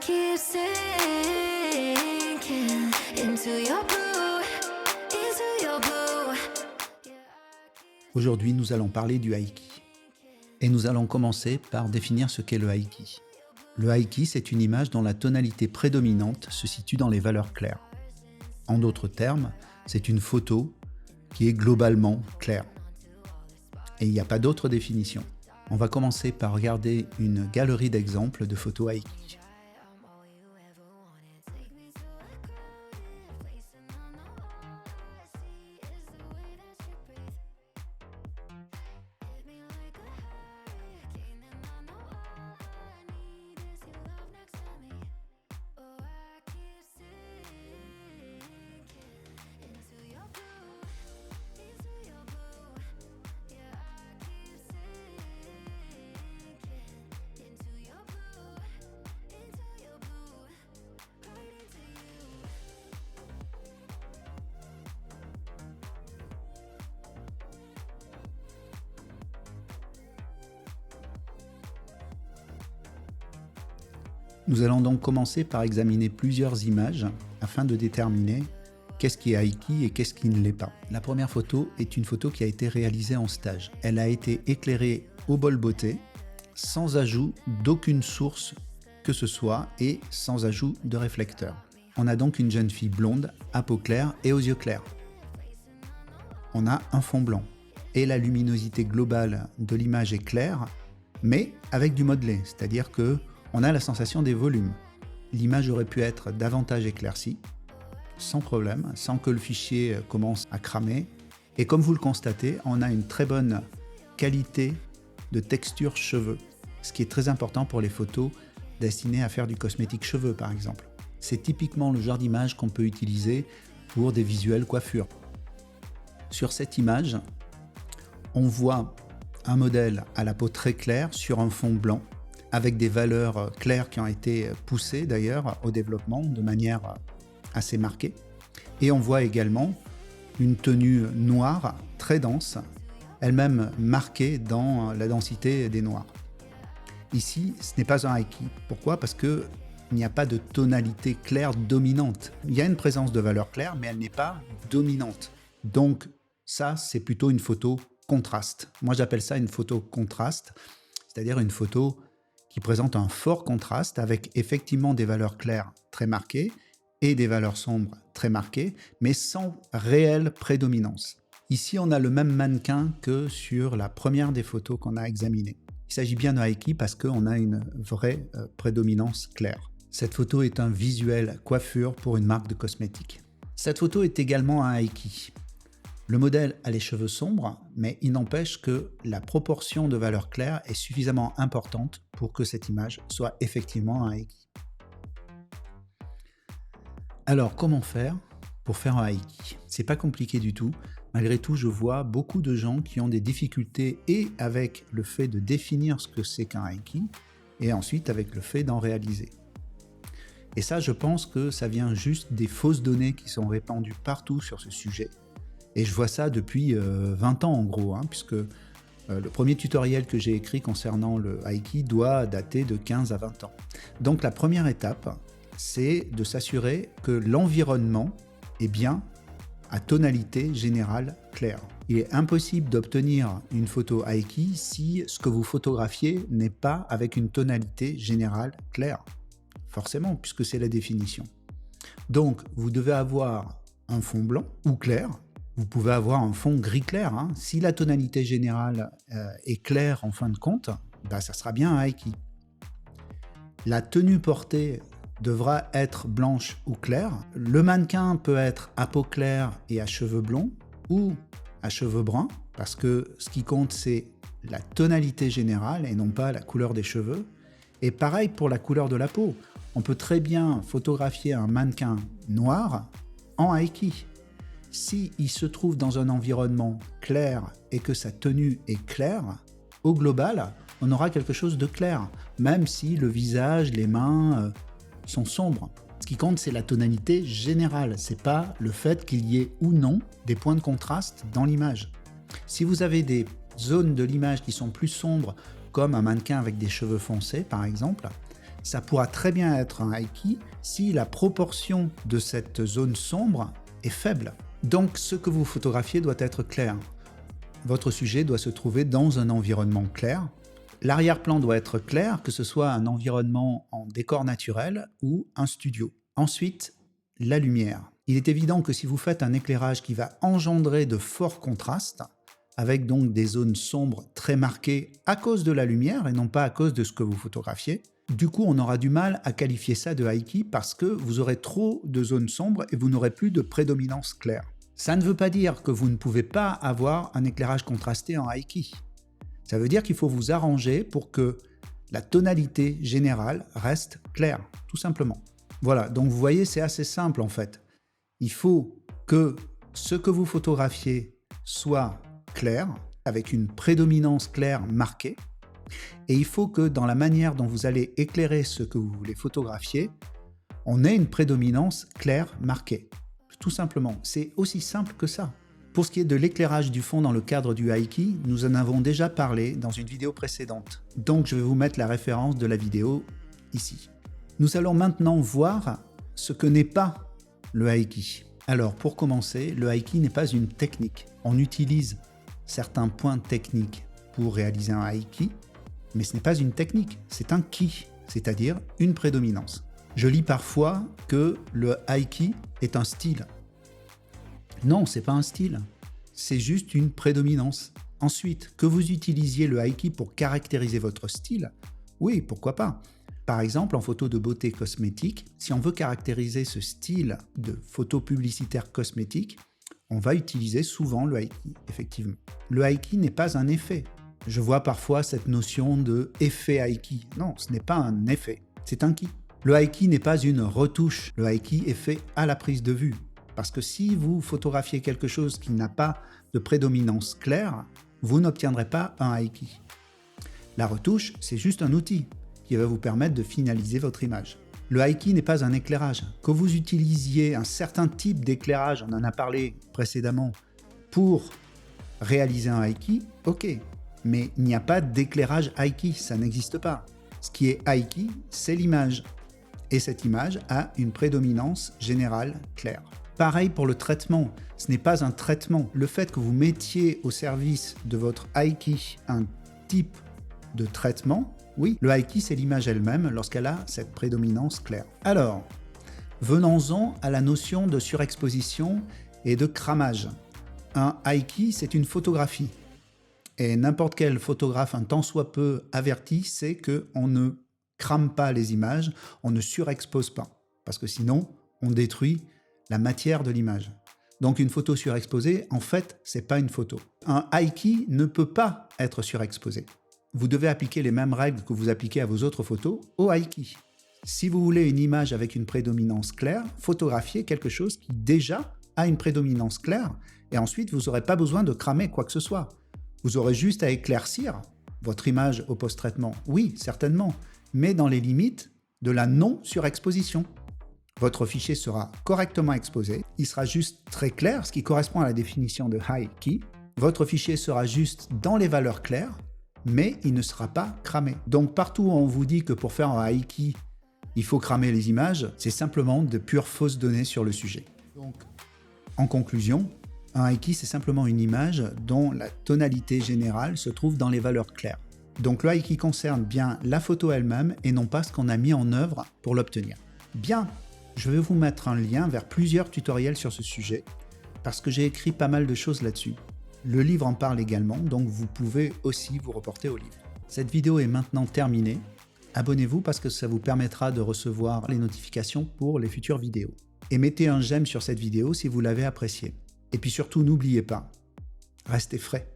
keep sinking into your blue, into your blue. Aujourd'hui, nous allons parler du Aiki. Et nous allons commencer par définir ce qu'est le Aiki. Le Aiki, c'est une image dont la tonalité prédominante se situe dans les valeurs claires. En d'autres termes, c'est une photo qui est globalement claire. Et il n'y a pas d'autre définition. On va commencer par regarder une galerie d'exemples de photos Aiki. Nous allons donc commencer par examiner plusieurs images afin de déterminer qu'est-ce qui est Aiki et qu'est-ce qui ne l'est pas. La première photo est une photo qui a été réalisée en stage. Elle a été éclairée au bol beauté, sans ajout d'aucune source que ce soit et sans ajout de réflecteur. On a donc une jeune fille blonde, à peau claire et aux yeux clairs. On a un fond blanc et la luminosité globale de l'image est claire, mais avec du modelé, c'est-à-dire que on a la sensation des volumes. L'image aurait pu être davantage éclaircie, sans problème, sans que le fichier commence à cramer. Et comme vous le constatez, on a une très bonne qualité de texture cheveux, ce qui est très important pour les photos destinées à faire du cosmétique cheveux par exemple. C'est typiquement le genre d'image qu'on peut utiliser pour des visuels coiffure. Sur cette image, on voit un modèle à la peau très claire sur un fond blanc, avec des valeurs claires qui ont été poussées d'ailleurs au développement de manière assez marquée. Et on voit également une tenue noire très dense, elle-même marquée dans la densité des noirs. Ici, ce n'est pas un Aiki. Pourquoi ? Parce qu'il n'y a pas de tonalité claire dominante. Il y a une présence de valeurs claires, mais elle n'est pas dominante. Donc ça, c'est plutôt une photo contraste. Moi, j'appelle ça une photo contraste, c'est-à-dire une photo qui présente un fort contraste avec effectivement des valeurs claires très marquées et des valeurs sombres très marquées, mais sans réelle prédominance. Ici, on a le même mannequin que sur la première des photos qu'on a examinées. Il s'agit bien d'un Aiki parce qu'on a une vraie prédominance claire. Cette photo est un visuel coiffure pour une marque de cosmétiques. Cette photo est également un Aiki. Le modèle a les cheveux sombres, mais il n'empêche que la proportion de valeurs claires est suffisamment importante pour que cette image soit effectivement un Aiki. Alors, comment faire pour faire un Aiki ? C'est pas compliqué du tout. Malgré tout, je vois beaucoup de gens qui ont des difficultés et avec le fait de définir ce que c'est qu'un Aiki, et ensuite avec le fait d'en réaliser. Et ça, je pense que ça vient juste des fausses données qui sont répandues partout sur ce sujet. Et je vois ça depuis 20 ans en gros, puisque le premier tutoriel que j'ai écrit concernant le Aiki doit dater de 15 à 20 ans. Donc la première étape, c'est de s'assurer que l'environnement est bien à tonalité générale claire. Il est impossible d'obtenir une photo Aiki si ce que vous photographiez n'est pas avec une tonalité générale claire. Forcément, puisque c'est la définition. Donc vous devez avoir un fond blanc ou clair. Vous pouvez avoir un fond gris clair. Si la tonalité générale est claire en fin de compte, ça sera bien un Aiki. La tenue portée devra être blanche ou claire. Le mannequin peut être à peau claire et à cheveux blonds ou à cheveux bruns, parce que ce qui compte, c'est la tonalité générale et non pas la couleur des cheveux. Et pareil pour la couleur de la peau. On peut très bien photographier un mannequin noir en Aiki. S'il se trouve dans un environnement clair et que sa tenue est claire, au global, on aura quelque chose de clair, même si le visage, les mains sont sombres. Ce qui compte, c'est la tonalité générale, c'est pas le fait qu'il y ait ou non des points de contraste dans l'image. Si vous avez des zones de l'image qui sont plus sombres, comme un mannequin avec des cheveux foncés par exemple, ça pourra très bien être un high key si la proportion de cette zone sombre est faible. Donc ce que vous photographiez doit être clair. Votre sujet doit se trouver dans un environnement clair. L'arrière-plan doit être clair, que ce soit un environnement en décor naturel ou un studio. Ensuite, la lumière. Il est évident que si vous faites un éclairage qui va engendrer de forts contrastes, avec donc des zones sombres très marquées à cause de la lumière et non pas à cause de ce que vous photographiez, du coup on aura du mal à qualifier ça de high key parce que vous aurez trop de zones sombres et vous n'aurez plus de prédominance claire. Ça ne veut pas dire que vous ne pouvez pas avoir un éclairage contrasté en high key. Ça veut dire qu'il faut vous arranger pour que la tonalité générale reste claire, tout simplement. Voilà, donc vous voyez, c'est assez simple en fait. Il faut que ce que vous photographiez soit clair, avec une prédominance claire marquée, et il faut que dans la manière dont vous allez éclairer ce que vous voulez photographier, on ait une prédominance claire marquée. Tout simplement, c'est aussi simple que ça. Pour ce qui est de l'éclairage du fond dans le cadre du high key, nous en avons déjà parlé dans une vidéo précédente. Donc je vais vous mettre la référence de la vidéo ici. Nous allons maintenant voir ce que n'est pas le high key. Alors pour commencer, le high key n'est pas une technique. On utilise certains points techniques pour réaliser un high key, mais ce n'est pas une technique, c'est un key, c'est-à-dire une prédominance. Je lis parfois que le high key est un style. Non, c'est pas un style, c'est juste une prédominance. Ensuite, que vous utilisiez le high key pour caractériser votre style, oui, pourquoi pas. Par exemple, en photo de beauté cosmétique, si on veut caractériser ce style de photo publicitaire cosmétique, on va utiliser souvent le high key, effectivement. Le high key n'est pas un effet. Je vois parfois cette notion de effet high key. Non, ce n'est pas un effet, c'est un key. Le high key n'est pas une retouche. Le high key est fait à la prise de vue. Parce que si vous photographiez quelque chose qui n'a pas de prédominance claire, vous n'obtiendrez pas un high key. La retouche, c'est juste un outil qui va vous permettre de finaliser votre image. Le high key n'est pas un éclairage. Que vous utilisiez un certain type d'éclairage, on en a parlé précédemment, pour réaliser un high key, ok. Mais il n'y a pas d'éclairage high key, ça n'existe pas. Ce qui est high key, c'est l'image. Et cette image a une prédominance générale claire. Pareil pour le traitement, ce n'est pas un traitement. Le fait que vous mettiez au service de votre high key un type de traitement, oui, le high key c'est l'image elle-même lorsqu'elle a cette prédominance claire. Alors, venons-en à la notion de surexposition et de cramage. Un high key c'est une photographie. Et n'importe quel photographe un tant soit peu averti sait qu'on ne crame pas les images, on ne surexpose pas. Parce que sinon, on détruit la matière de l'image. Donc une photo surexposée, en fait, c'est pas une photo. Un high key ne peut pas être surexposé. Vous devez appliquer les mêmes règles que vous appliquez à vos autres photos au high key. Si vous voulez une image avec une prédominance claire, photographiez quelque chose qui déjà a une prédominance claire et ensuite vous n'aurez pas besoin de cramer quoi que ce soit. Vous aurez juste à éclaircir votre image au post-traitement. Oui, certainement, mais dans les limites de la non-surexposition. Votre fichier sera correctement exposé, il sera juste très clair, ce qui correspond à la définition de high key. Votre fichier sera juste dans les valeurs claires, mais il ne sera pas cramé. Donc partout où on vous dit que pour faire un high key, il faut cramer les images, c'est simplement de pures fausses données sur le sujet. Donc, en conclusion, un high key c'est simplement une image dont la tonalité générale se trouve dans les valeurs claires. Donc le high key concerne bien la photo elle-même et non pas ce qu'on a mis en œuvre pour l'obtenir. Bien, je vais vous mettre un lien vers plusieurs tutoriels sur ce sujet parce que j'ai écrit pas mal de choses là-dessus. Le livre en parle également, donc vous pouvez aussi vous reporter au livre. Cette vidéo est maintenant terminée. Abonnez-vous parce que ça vous permettra de recevoir les notifications pour les futures vidéos. Et mettez un j'aime sur cette vidéo si vous l'avez appréciée. Et puis surtout, n'oubliez pas, restez frais.